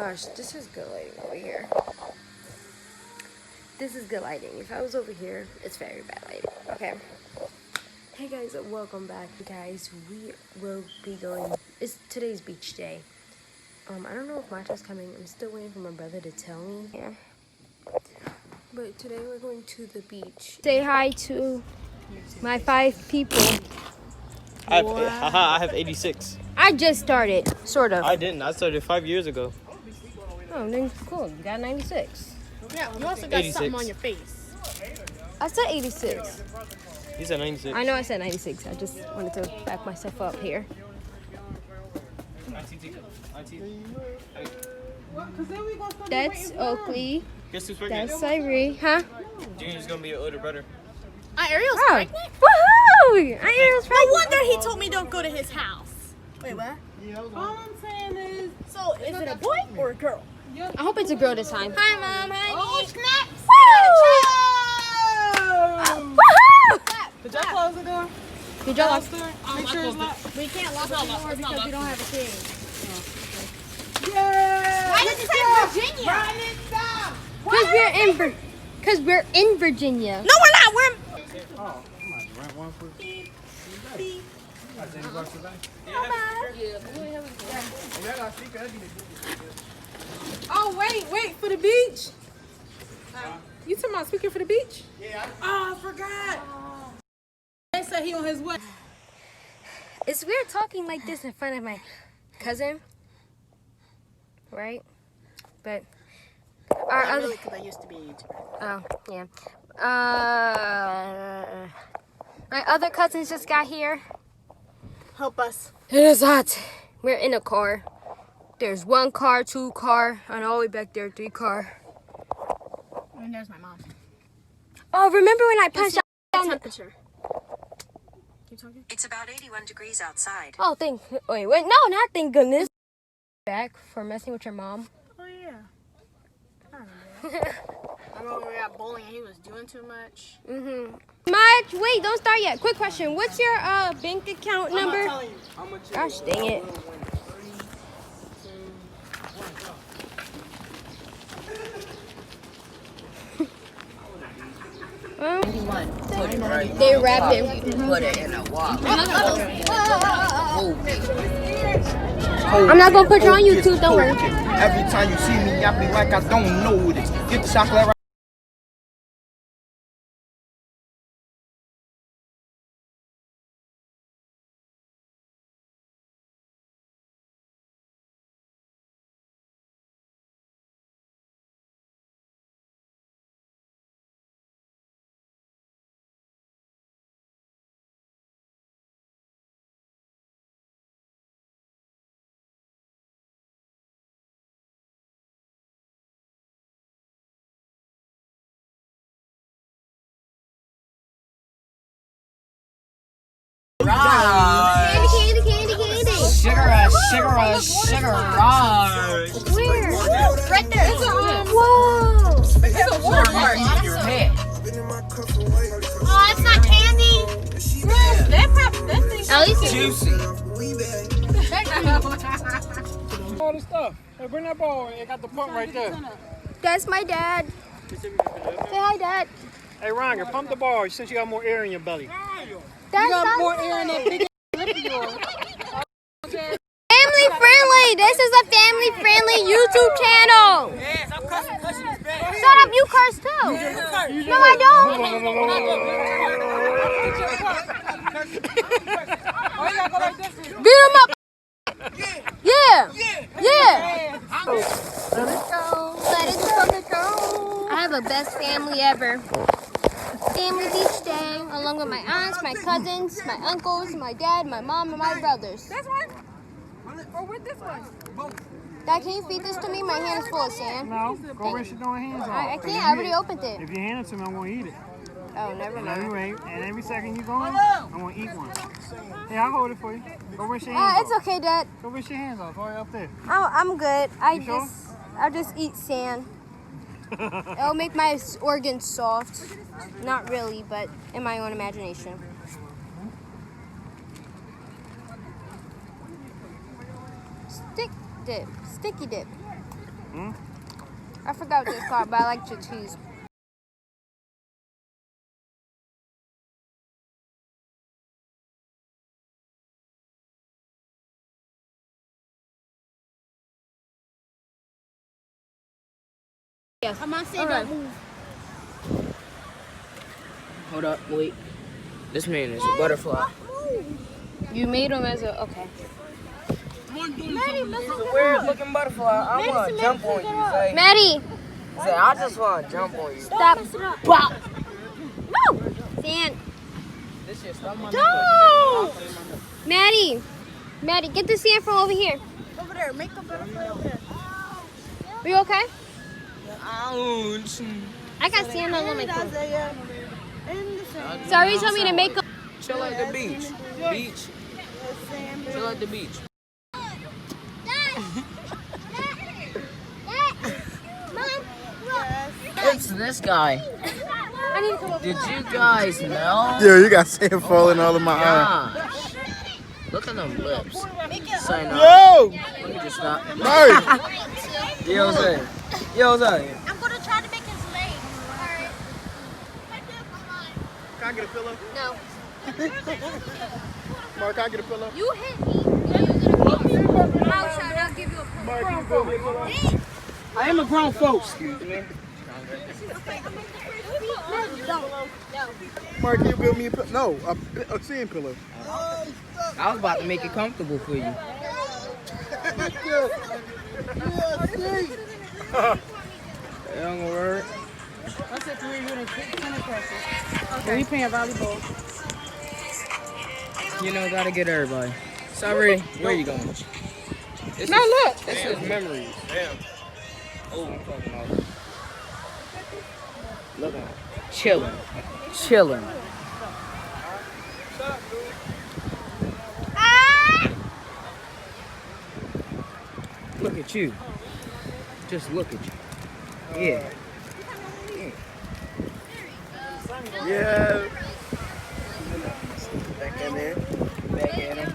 gosh, this is good lighting over here. This is good lighting. If I was over here, it's very bad lighting. Okay. Hey guys, welcome back. Guys, we will be going. Today's beach day. I don't know if Marta's coming. I'm still waiting for my brother to tell me. Yeah. But today we're going to the beach. Say hi to my 5 people. I have 86. I just started, sort of. I didn't. I started 5 years ago. Oh, then cool. You got 96. Yeah, you also got 86. something on your face. I said 86. He said 96. I know I said 96. I just wanted to back myself up here. That's Oakley. Guess who's pregnant? That's Cyree. Huh? Junior's gonna be your older brother. Ariel's Oh. pregnant? Woohoo! Ariel's No pregnant. wonder he told me don't go to his house. Wait, what? All I'm saying is, So, is it a boy or a girl? I hope it's a girl this time. Hi, Mom. Hi, oh Nick. snap! Woohoo! Did y'all close the door? Good job. Make sure it's locked. We can't lock the door because we don't have a key. Yeah! Why does it say Virginia? Burn it down! Cause we're in Virginia. No, we're not. We're... Oh, wait, for the beach? You talking about speaking for the beach? Yeah. Oh, I forgot. They said he on his way. It's weird talking like this in front of my cousin, right? But our Not other, really, because I used to be a YouTuber. oh yeah, my other cousins just got here. Help us. It is hot. We're in a car. There's 1 car, 2 car, and all the way back there 3 car. And there's my mom. Oh, remember when I punched out? Temperature. Keep talking. It's about 81 degrees outside. Oh, wait, no, not thank goodness. Back for messing with your mom. Oh, yeah. I remember. I remember we were at bowling and he was doing too much. March, wait, don't start yet. Quick question. What's your bank account number? Gosh dang it. They wrapped it. Put it in a wok. I'm not gonna put you on YouTube, don't worry. Every time you see me, I be like I don't know this. Get the chocolate right. Candy. Sugar rush. Where? Right there. Whoa. It's a water park. Your head. Oh, it's not candy. That thing. At least Juicy. All the stuff. Hey, bring that ball. It got the pump right there. that's my dad. Say hi, Dad. Hey, Ronger, pump the ball since you got more air in your belly. That's not more air in that big lip of yours. family friendly. This is a family friendly YouTube channel. Yes, I'm cussing his bed. Shut up, you curse too. No, I don't. Beat him up. Yeah. Let it go. I have the best family ever. Family beach day, along with my aunts, my cousins, my uncles, my dad, my mom, and my brothers. This one? Or with this one? Dad, can you feed this to me? My hand is full of sand. No, go rinse your damn hands off. I can't. I already opened it. If you hand it to me, I'm going to eat it. Oh, never mind. Anyway, and every second you go on, I'm going to eat one. Yeah, I'll hold it for you. Go rinse your hands It's off. okay, Dad. Go rinse your hands off. Right up there. I'm good. You sure? I'll just eat sand. It'll make my organs soft. Not really, but in my own imagination. Sticky dip. I forgot what it's called, but I like your cheese. Yes. I'm gonna say don't move. Hold up, wait. This man is a butterfly. You made them as a okay. He's a weird looking butterfly. I want to jump on you. Say, Maddie, say, I just want to jump on you. stop. Wow. No. Sand. This shit stop my No. Maddie, get the sand from over here. Over there, make a butterfly over there. Are you okay? Ouch. I got sand all on my clothes. Isaiah. In the sand. Sorry, you told me to make a. Chill at the beach. Beach. Chill at the beach. It's this guy. I need to come up. Did you guys know? Yo, you got sand falling all in my eye. Gosh. Look at them lips. Say no. Yo! Let me just stop. Hey! Yo, Zay. Yo, Zay. I'm gonna try to make his leg. Alright. Can I get a pillow? No. Mark, can I get a pillow? You hit me. I'll give you a Mark, can you build me a pillow? I am a grown folks. Excuse me. Mark, can you build me a pillow? No, a sand pillow. I was about to make it comfortable for you. It don't work. That's it, 300 tennis rackets. Okay, we playing volleyball. You know, gotta get everybody. Sorry, where you going? This No, is, look. This is memories. Damn. Oh, I'm talking about. Look at him. Chilling. Chilling. Look at you. Just look at you. Yeah. Yeah. Back in there. Back at him.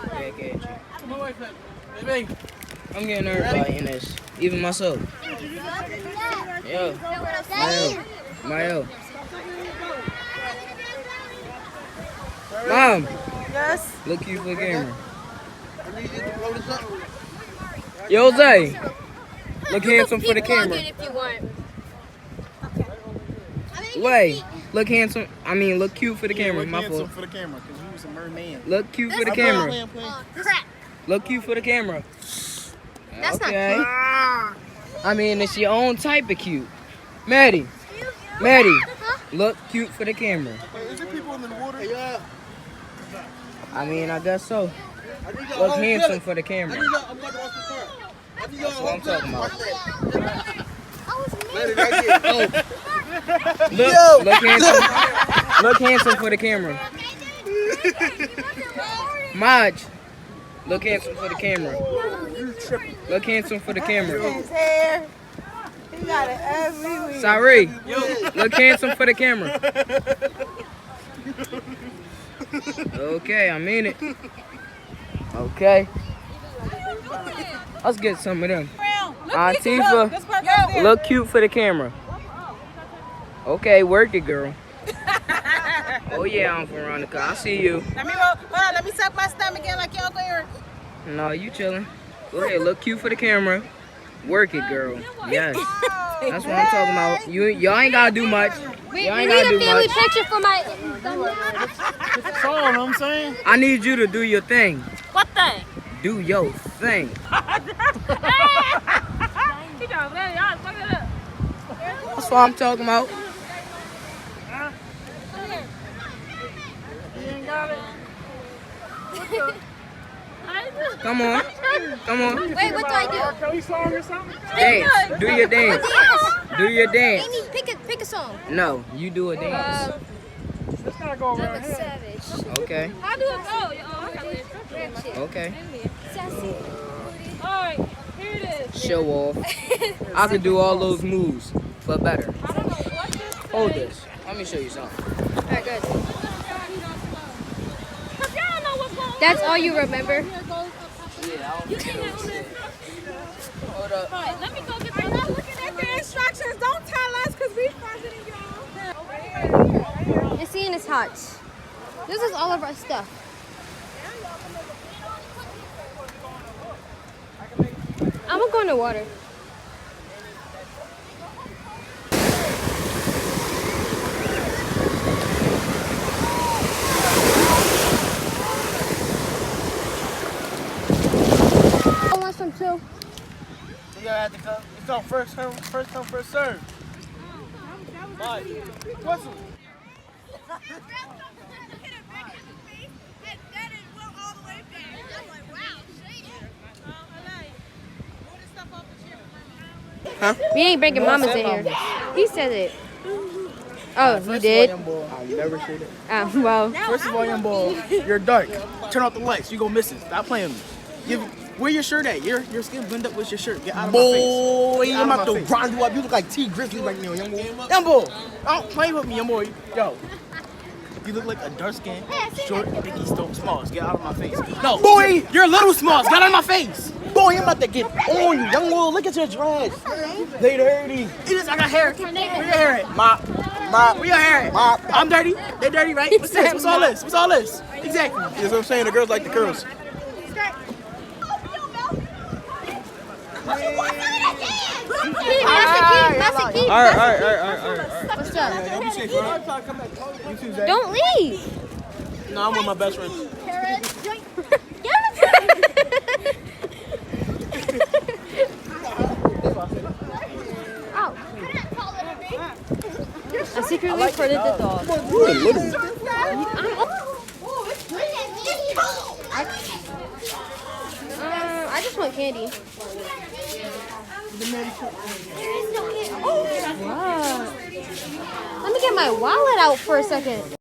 Back at you. I'm getting everybody in this. Even myself. Yo. Mayo. Mom. Yes. Look you for the camera. Yo, Zay. Look handsome for the camera. If you want. Wait. Look handsome. I mean, look cute for the camera. My fault. for the camera, because you was a merman. Look cute for the camera. Look cute for the camera. That's not Okay. cute. I mean, it's your own type of cute. Maddie. Look cute for the camera. Is there people in the water? Yeah. I mean, I guess so. Look handsome for the camera. That's what I'm talking about. Look handsome. Look handsome for the camera. Maj. Look handsome for the camera. Look handsome for the camera. His hair. He got it everywhere. Sorry. Look handsome for the camera. Okay, I mean it. Okay. Let's get some of them. Tifa, look cute for the camera. Okay, work it, girl. Oh yeah, I'm Veronica. I see you. Let me roll. Hold on, let me suck my stomach again like y'all here. No, you chilling. Go ahead, look cute for the camera. Work it, girl. Yes. That's what I'm talking about. Y'all ain't gotta do much. We Y'all ain't need gotta a do family much. picture for my. That's all, you know what I'm saying? I need you to do your thing. What thing? Do your thing. That's what I'm talking about. Come on. Come on. Wait, what do I do? Kelly song or something? Dance. Do your dance. Do your dance. Amy, pick a song. No, you do a dance. Let's not go around Look here. savage. Okay. How do it go? Ratchet. Okay. Sassy. Alright, here it is. Show off. I can do all those moves, but better. Hold this. Let me show you something. Alright, good. That's all you remember? Yeah, I don't think up. Let me go get I'm not looking at the instructions. Don't tell us because we president, y'all. You're seeing it's hot. This is all of our stuff. I'm gonna go in the water. I want some too. You gotta have to come. It's on first come, first serve. What's it? We ain't bringing mamas in here. He said it. Oh, you did? I never said it. Well. First of all, young boy, you're dark. Turn off the lights. You gonna miss it. Stop playing with me. Where your shirt at? Your skin blend up with your shirt. Get out of my face. Boy, I'm about to grind you up. You look like T Grizzly right now, young boy. Young boy, don't play with me, young boy. Yo, you look like a dark skin, short, Biggie Stokes Smalls. Get out of my face. No, boy, you're little Smalls. Get out of my face. Boy, I'm about to get on you, young boy. Look at your dress. They dirty. I got hair. Where your hair at? Mop. Where your hair at? Mop. I'm dirty. They dirty, right? What's this? What's all this? What's all this? Exactly. That's what I'm saying. The girls like the curls. Alright. What's up? Don't leave. No, I'm with my best friend. I secretly recorded the dog. I just want candy. Wow. Let me get my wallet out for a second.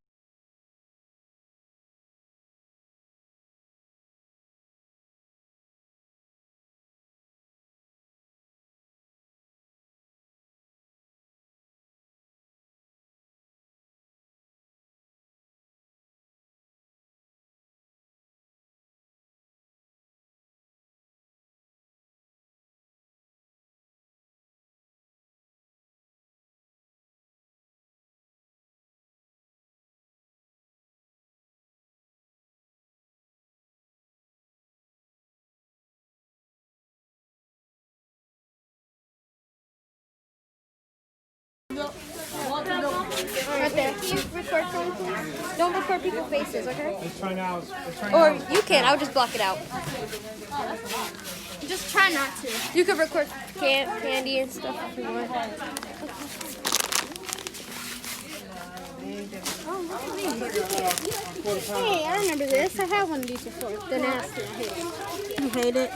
Right there. Can you record for me, please? Don't record people's faces, okay? Let's try now. Or you can. I'll just block it out. Just try not to. You can record candy and stuff if you want. Hey, I remember this. I have one of these before. They're nasty. I hate it. You hate it?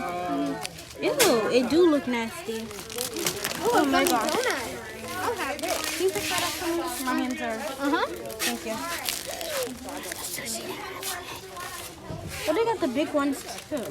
Ew, it do look nasty. Oh my god. I'll have it. Can you pick that up for me? My hands are. Thank you. Well, they got the big ones too.